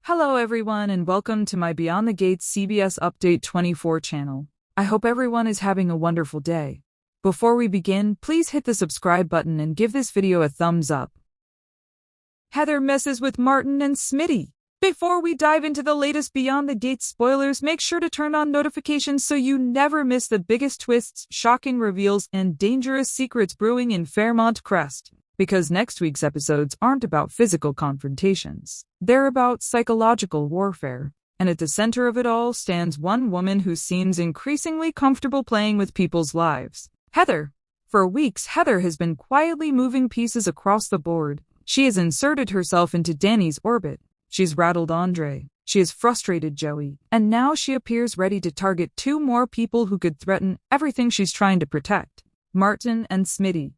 Hello everyone and welcome to my Beyond the Gates CBS Update 24 channel. I hope everyone is having a wonderful day. Before we begin, please hit the subscribe button and give this video a thumbs up. Heather messes with Martin and Smitty. Before we dive into the latest Beyond the Gates spoilers, make sure to turn on notifications so you never miss the biggest twists, shocking reveals, and dangerous secrets brewing in Fairmont Crest. Because next week's episodes aren't about physical confrontations. They're about psychological warfare. And at the center of it all stands one woman who seems increasingly comfortable playing with people's lives. Heather. For weeks, Heather has been quietly moving pieces across the board. She has inserted herself into Danny's orbit. She's rattled Andre. She has frustrated Joey. And now she appears ready to target two more people who could threaten everything she's trying to protect. Martin and Smitty.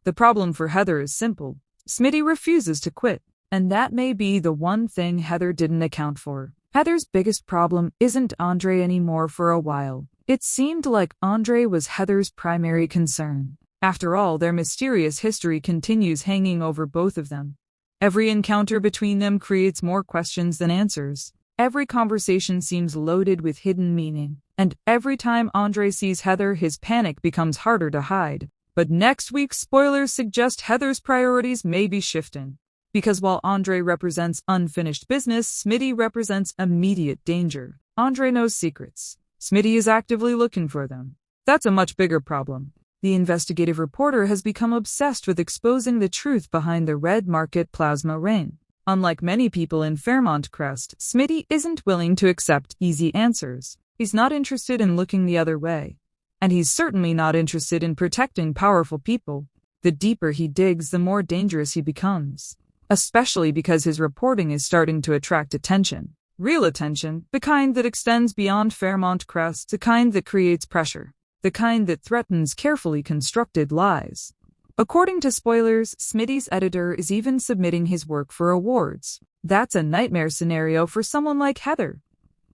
The problem for Heather is simple. Smitty refuses to quit, and that may be the one thing Heather didn't account for. Heather's biggest problem isn't Andre anymore for a while. It seemed like Andre was Heather's primary concern. After all, their mysterious history continues hanging over both of them. Every encounter between them creates more questions than answers. Every conversation seems loaded with hidden meaning, and every time Andre sees Heather, his panic becomes harder to hide. But next week's spoilers suggest Heather's priorities may be shifting. Because while Andre represents unfinished business, Smitty represents immediate danger. Andre knows secrets. Smitty is actively looking for them. That's a much bigger problem. The investigative reporter has become obsessed with exposing the truth behind the red market plasma ring. Unlike many people in Fairmont Crest, Smitty isn't willing to accept easy answers. He's not interested in looking the other way. And he's certainly not interested in protecting powerful people. The deeper he digs, the more dangerous he becomes. Especially because his reporting is starting to attract attention. Real attention, the kind that extends beyond Fairmont Crest, the kind that creates pressure, the kind that threatens carefully constructed lies. According to spoilers, Smitty's editor is even submitting his work for awards. That's a nightmare scenario for someone like Heather.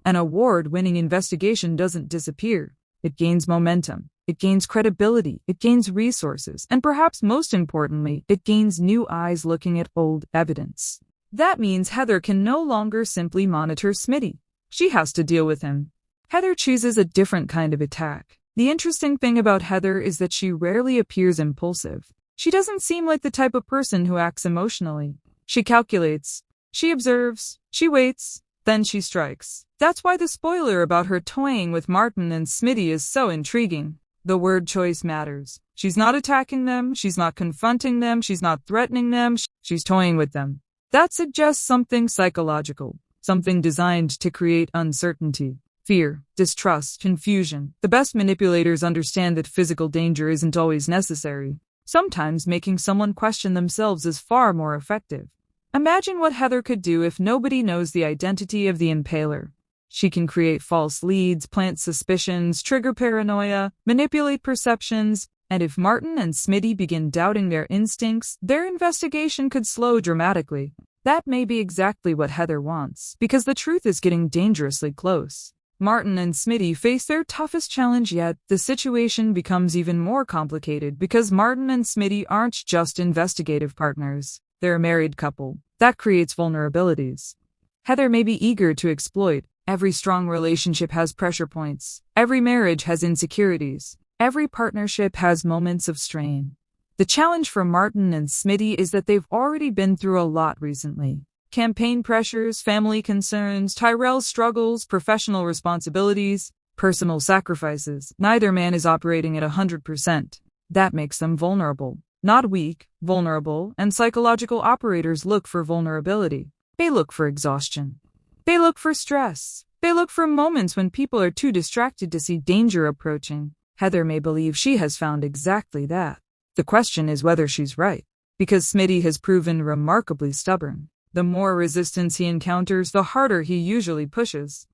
An award-winning investigation doesn't disappear. It gains momentum, it gains credibility, it gains resources, and perhaps most importantly, it gains new eyes looking at old evidence. That means Heather can no longer simply monitor Smitty. She has to deal with him. Heather chooses a different kind of attack. The interesting thing about Heather is that she rarely appears impulsive. She doesn't seem like the type of person who acts emotionally. She calculates, she observes, she waits, then she strikes. That's why the spoiler about her toying with Martin and Smitty is so intriguing. The word choice matters. She's not attacking them, she's not confronting them, she's not threatening them, she's toying with them. That suggests something psychological, something designed to create uncertainty, fear, distrust, confusion. The best manipulators understand that physical danger isn't always necessary. Sometimes making someone question themselves is far more effective. Imagine what Heather could do if nobody knows the identity of the impaler. She can create false leads, plant suspicions, trigger paranoia, manipulate perceptions, and if Martin and Smitty begin doubting their instincts, their investigation could slow dramatically. That may be exactly what Heather wants, because the truth is getting dangerously close. Martin and Smitty face their toughest challenge yet. The situation becomes even more complicated because Martin and Smitty aren't just investigative partners. They're a married couple. That creates vulnerabilities. Heather may be eager to exploit. Every strong relationship has pressure points. Every marriage has insecurities. Every partnership has moments of strain. The challenge for Martin and Smitty is that they've already been through a lot recently. Campaign pressures, family concerns, Tyrell's struggles, professional responsibilities, personal sacrifices. Neither man is operating at 100%. That makes them vulnerable. Not weak, vulnerable, and psychological operators look for vulnerability. They look for exhaustion. They look for stress. They look for moments when people are too distracted to see danger approaching. Heather may believe she has found exactly that. The question is whether she's right. Because Smitty has proven remarkably stubborn. The more resistance he encounters, the harder he usually pushes.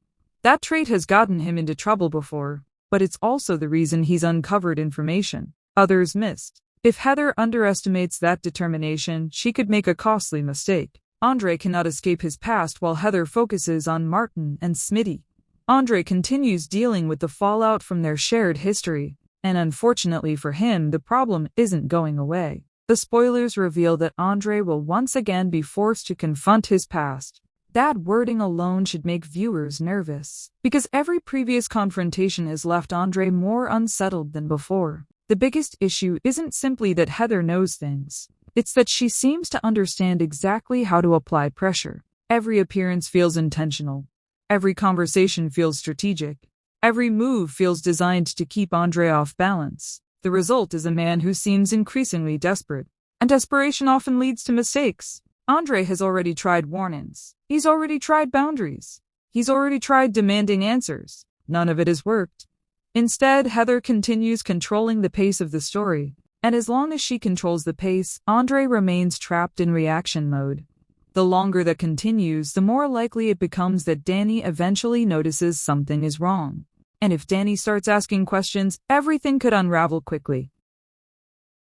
That trait has gotten him into trouble before, but it's also the reason he's uncovered information others missed. If Heather underestimates that determination, she could make a costly mistake. Andre cannot escape his past while Heather focuses on Martin and Smitty. Andre continues dealing with the fallout from their shared history, and unfortunately for him, the problem isn't going away. The spoilers reveal that Andre will once again be forced to confront his past. That wording alone should make viewers nervous, because every previous confrontation has left Andre more unsettled than before. The biggest issue isn't simply that Heather knows things. It's that she seems to understand exactly how to apply pressure. Every appearance feels intentional. Every conversation feels strategic. Every move feels designed to keep Andre off balance. The result is a man who seems increasingly desperate. And desperation often leads to mistakes. Andre has already tried warnings. He's already tried boundaries. He's already tried demanding answers. None of it has worked. Instead, Heather continues controlling the pace of the story. And as long as she controls the pace, Andre remains trapped in reaction mode. The longer that continues, the more likely it becomes that Danny eventually notices something is wrong. And if Danny starts asking questions, everything could unravel quickly.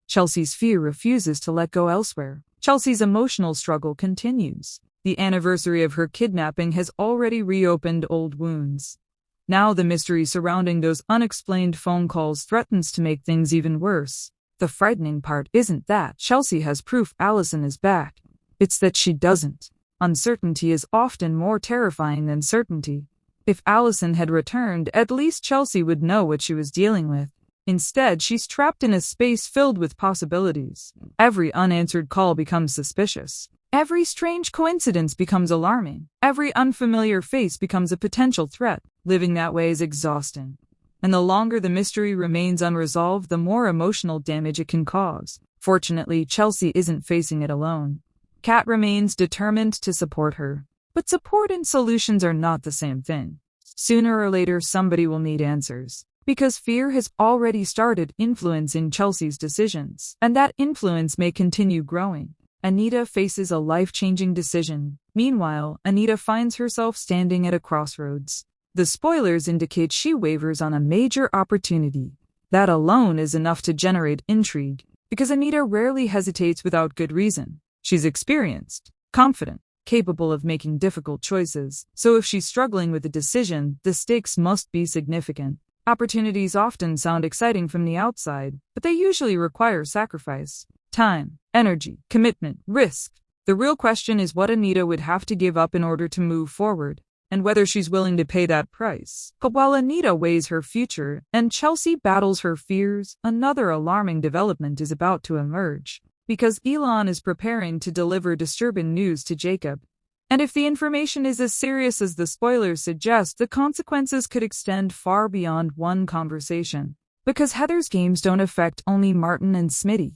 Chelsea's fear refuses to let go elsewhere. Chelsea's emotional struggle continues. The anniversary of her kidnapping has already reopened old wounds. Now the mystery surrounding those unexplained phone calls threatens to make things even worse. The frightening part isn't that Chelsea has proof Allison is back. It's that she doesn't. Uncertainty is often more terrifying than certainty. If Allison had returned, at least Chelsea would know what she was dealing with. Instead, she's trapped in a space filled with possibilities. Every unanswered call becomes suspicious. Every strange coincidence becomes alarming. Every unfamiliar face becomes a potential threat. Living that way is exhausting. And the longer the mystery remains unresolved, the more emotional damage it can cause. Fortunately, Chelsea isn't facing it alone. Kat remains determined to support her. But support and solutions are not the same thing. Sooner or later, somebody will need answers. Because fear has already started influencing Chelsea's decisions, and that influence may continue growing. Anita faces a life-changing decision. Meanwhile, Anita finds herself standing at a crossroads. The spoilers indicate she wavers on a major opportunity. That alone is enough to generate intrigue, because Anita rarely hesitates without good reason. She's experienced, confident, capable of making difficult choices. So if she's struggling with a decision, the stakes must be significant. Opportunities often sound exciting from the outside, but they usually require sacrifice. Time, energy, commitment, risk. The real question is what Anita would have to give up in order to move forward, and whether she's willing to pay that price. But while Anita weighs her future and Chelsea battles her fears, another alarming development is about to emerge. Because Elon is preparing to deliver disturbing news to Jacob. And if the information is as serious as the spoilers suggest, the consequences could extend far beyond one conversation. Because Heather's games don't affect only Martin and Smitty.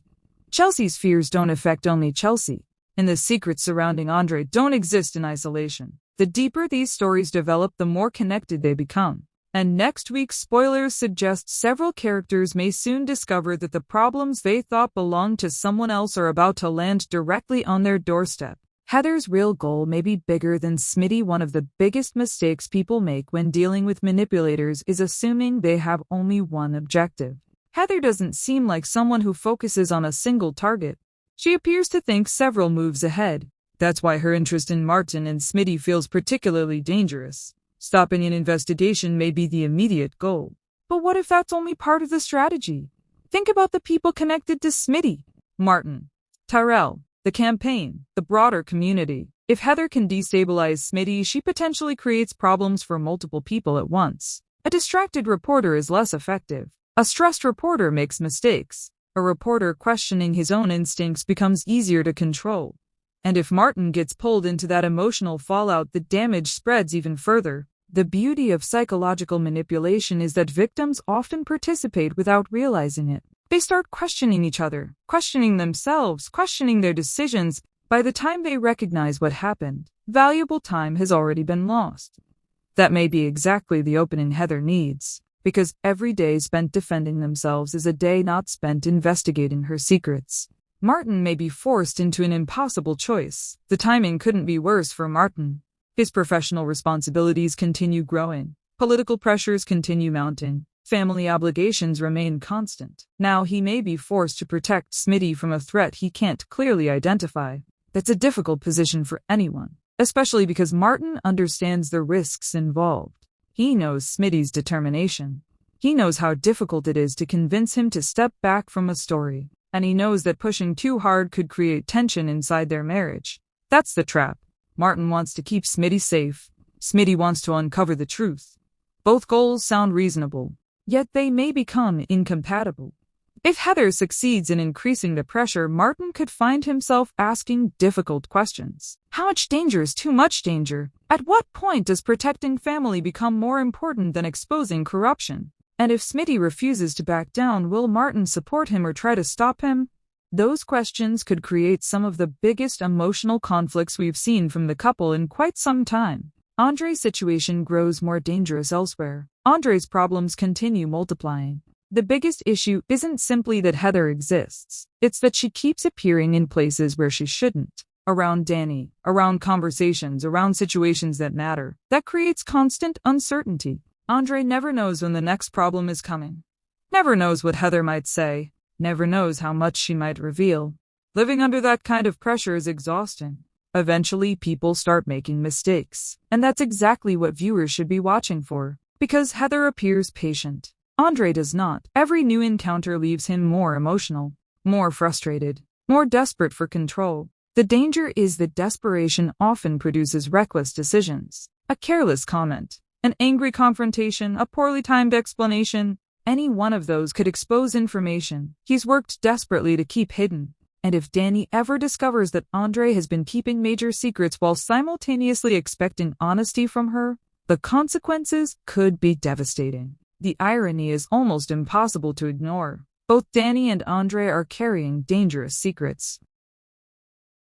Chelsea's fears don't affect only Chelsea. And the secrets surrounding Andre don't exist in isolation. The deeper these stories develop, the more connected they become. And next week's spoilers suggest several characters may soon discover that the problems they thought belonged to someone else are about to land directly on their doorstep. Heather's real goal may be bigger than Smitty. One of the biggest mistakes people make when dealing with manipulators is assuming they have only one objective. Heather doesn't seem like someone who focuses on a single target. She appears to think several moves ahead. That's why her interest in Martin and Smitty feels particularly dangerous. Stopping an investigation may be the immediate goal. But what if that's only part of the strategy? Think about the people connected to Smitty. Martin, Tyrell, the campaign, the broader community. If Heather can destabilize Smitty, she potentially creates problems for multiple people at once. A distracted reporter is less effective. A stressed reporter makes mistakes. A reporter questioning his own instincts becomes easier to control. And if Martin gets pulled into that emotional fallout, the damage spreads even further. The beauty of psychological manipulation is that victims often participate without realizing it. They start questioning each other, questioning themselves, questioning their decisions. By the time they recognize what happened, valuable time has already been lost. That may be exactly the opening Heather needs, because every day spent defending themselves is a day not spent investigating her secrets. Martin may be forced into an impossible choice. The timing couldn't be worse for Martin. His professional responsibilities continue growing. Political pressures continue mounting. Family obligations remain constant. Now he may be forced to protect Smitty from a threat he can't clearly identify. That's a difficult position for anyone, especially because Martin understands the risks involved. He knows Smitty's determination. He knows how difficult it is to convince him to step back from a story. And he knows that pushing too hard could create tension inside their marriage. That's the trap. Martin wants to keep Smitty safe. Smitty wants to uncover the truth. Both goals sound reasonable, yet they may become incompatible. If Heather succeeds in increasing the pressure, Martin could find himself asking difficult questions. How much danger is too much danger? At what point does protecting family become more important than exposing corruption? And if Smitty refuses to back down, will Martin support him or try to stop him? Those questions could create some of the biggest emotional conflicts we've seen from the couple in quite some time. Andre's situation grows more dangerous elsewhere. Andre's problems continue multiplying. The biggest issue isn't simply that Heather exists, it's that she keeps appearing in places where she shouldn't. Around Danny, around conversations, around situations that matter. That creates constant uncertainty. Andre never knows when the next problem is coming. Never knows what Heather might say. Never knows how much she might reveal. Living under that kind of pressure is exhausting. Eventually, people start making mistakes. And that's exactly what viewers should be watching for. Because Heather appears patient. Andre does not. Every new encounter leaves him more emotional, more frustrated, more desperate for control. The danger is that desperation often produces reckless decisions. A careless comment, an angry confrontation, a poorly timed explanation. Any one of those could expose information he's worked desperately to keep hidden. And if Danny ever discovers that Andre has been keeping major secrets while simultaneously expecting honesty from her, the consequences could be devastating. The irony is almost impossible to ignore. Both Danny and Andre are carrying dangerous secrets.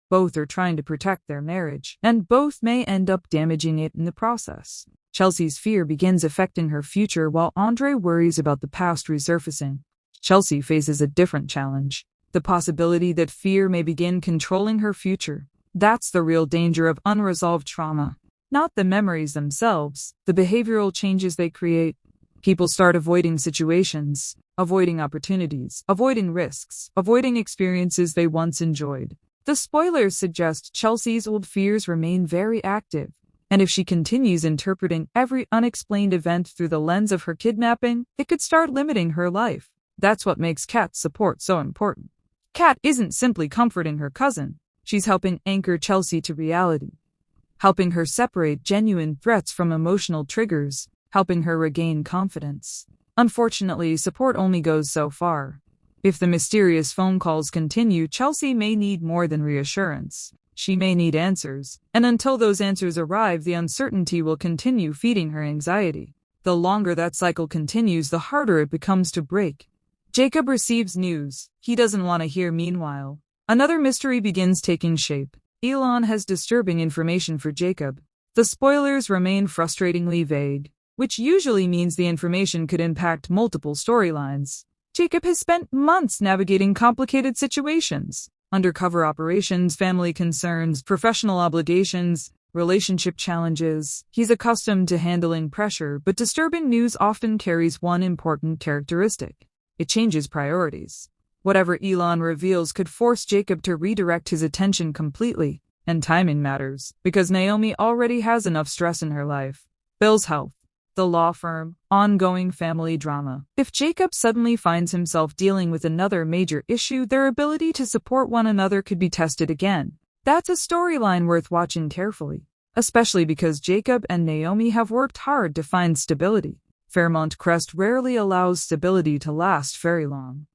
Both are trying to protect their marriage, and both may end up damaging it in the process. Chelsea's fear begins affecting her future while Andre worries about the past resurfacing. Chelsea faces a different challenge. The possibility that fear may begin controlling her future. That's the real danger of unresolved trauma. Not the memories themselves, the behavioral changes they create. People start avoiding situations, avoiding opportunities, avoiding risks, avoiding experiences they once enjoyed. The spoilers suggest Chelsea's old fears remain very active, and if she continues interpreting every unexplained event through the lens of her kidnapping, it could start limiting her life. That's what makes Kat's support so important. Kat isn't simply comforting her cousin, she's helping anchor Chelsea to reality, helping her separate genuine threats from emotional triggers, helping her regain confidence. Unfortunately, support only goes so far. If the mysterious phone calls continue, Chelsea may need more than reassurance. She may need answers, and until those answers arrive, the uncertainty will continue feeding her anxiety. The longer that cycle continues, the harder it becomes to break. Jacob receives news he doesn't want to hear. Meanwhile, another mystery begins taking shape. Elon has disturbing information for Jacob. The spoilers remain frustratingly vague, which usually means the information could impact multiple storylines. Jacob has spent months navigating complicated situations, undercover operations, family concerns, professional obligations, relationship challenges. He's accustomed to handling pressure, but disturbing news often carries one important characteristic. It changes priorities. Whatever Elon reveals could force Jacob to redirect his attention completely, and timing matters, because Naomi already has enough stress in her life. Bill's health, the law firm, ongoing family drama. If Jacob suddenly finds himself dealing with another major issue, their ability to support one another could be tested again. That's a storyline worth watching carefully, especially because Jacob and Naomi have worked hard to find stability. Fairmont Crest rarely allows stability to last very long.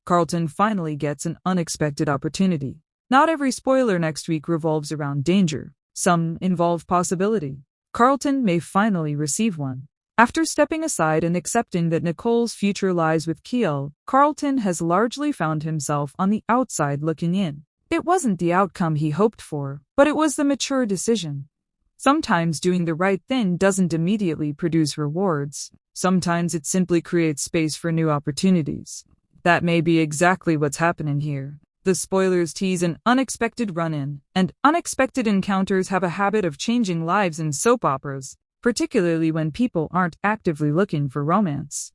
Carlton finally gets an unexpected opportunity. Not every spoiler next week revolves around danger. Some involve possibility. Carlton may finally receive one. After stepping aside and accepting that Nicole's future lies with Kiel, Carlton has largely found himself on the outside looking in. It wasn't the outcome he hoped for, but it was the mature decision. Sometimes doing the right thing doesn't immediately produce rewards. Sometimes it simply creates space for new opportunities. That may be exactly what's happening here. The spoilers tease an unexpected run-in, and unexpected encounters have a habit of changing lives in soap operas, particularly when people aren't actively looking for romance.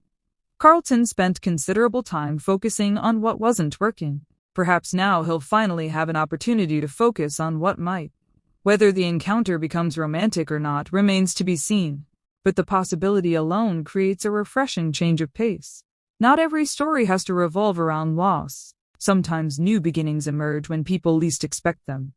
Carlton spent considerable time focusing on what wasn't working. Perhaps now he'll finally have an opportunity to focus on what might. Whether the encounter becomes romantic or not remains to be seen, but the possibility alone creates a refreshing change of pace. Not every story has to revolve around loss. Sometimes new beginnings emerge when people least expect them.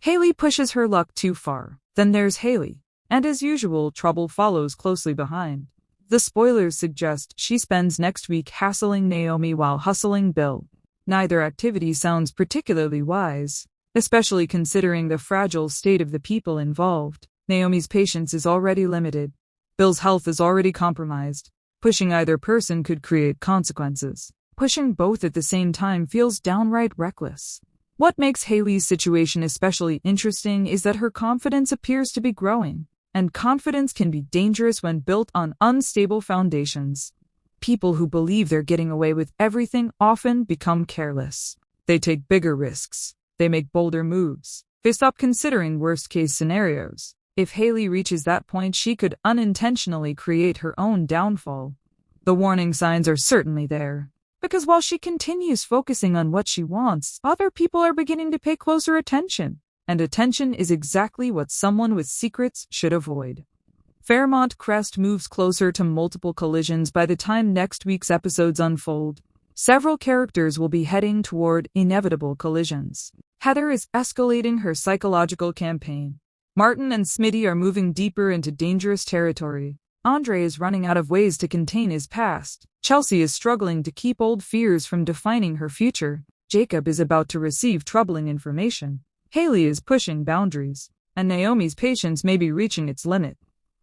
Hailey pushes her luck too far. Then there's Hailey. And as usual, trouble follows closely behind. The spoilers suggest she spends next week hassling Naomi while hustling Bill. Neither activity sounds particularly wise, especially considering the fragile state of the people involved. Naomi's patience is already limited. Bill's health is already compromised. Pushing either person could create consequences. Pushing both at the same time feels downright reckless. What makes Hailey's situation especially interesting is that her confidence appears to be growing. And confidence can be dangerous when built on unstable foundations. People who believe they're getting away with everything often become careless. They take bigger risks. They make bolder moves. They stop considering worst-case scenarios. If Hailey reaches that point, she could unintentionally create her own downfall. The warning signs are certainly there. Because while she continues focusing on what she wants, other people are beginning to pay closer attention. And attention is exactly what someone with secrets should avoid. Fairmont Crest moves closer to multiple collisions by the time next week's episodes unfold. Several characters will be heading toward inevitable collisions. Heather is escalating her psychological campaign. Martin and Smitty are moving deeper into dangerous territory. Andre is running out of ways to contain his past. Chelsea is struggling to keep old fears from defining her future. Jacob is about to receive troubling information. Hailey is pushing boundaries, and Naomi's patience may be reaching its limit.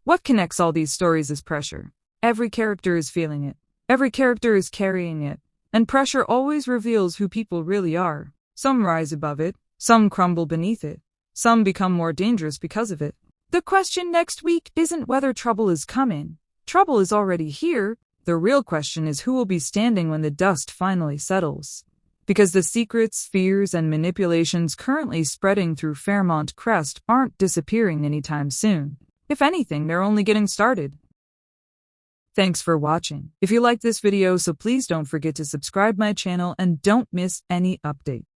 What connects all these stories is pressure. Every character is feeling it. Every character is carrying it. And pressure always reveals who people really are. Some rise above it, some crumble beneath it, some become more dangerous because of it. The question next week isn't whether trouble is coming. Trouble is already here. The real question is who will be standing when the dust finally settles. Because the secrets, fears, and manipulations currently spreading through Fairmont Crest aren't disappearing anytime soon. If anything, they're only getting started. Thanks for watching. If you liked this video, so please don't forget to subscribe my channel and don't miss any update.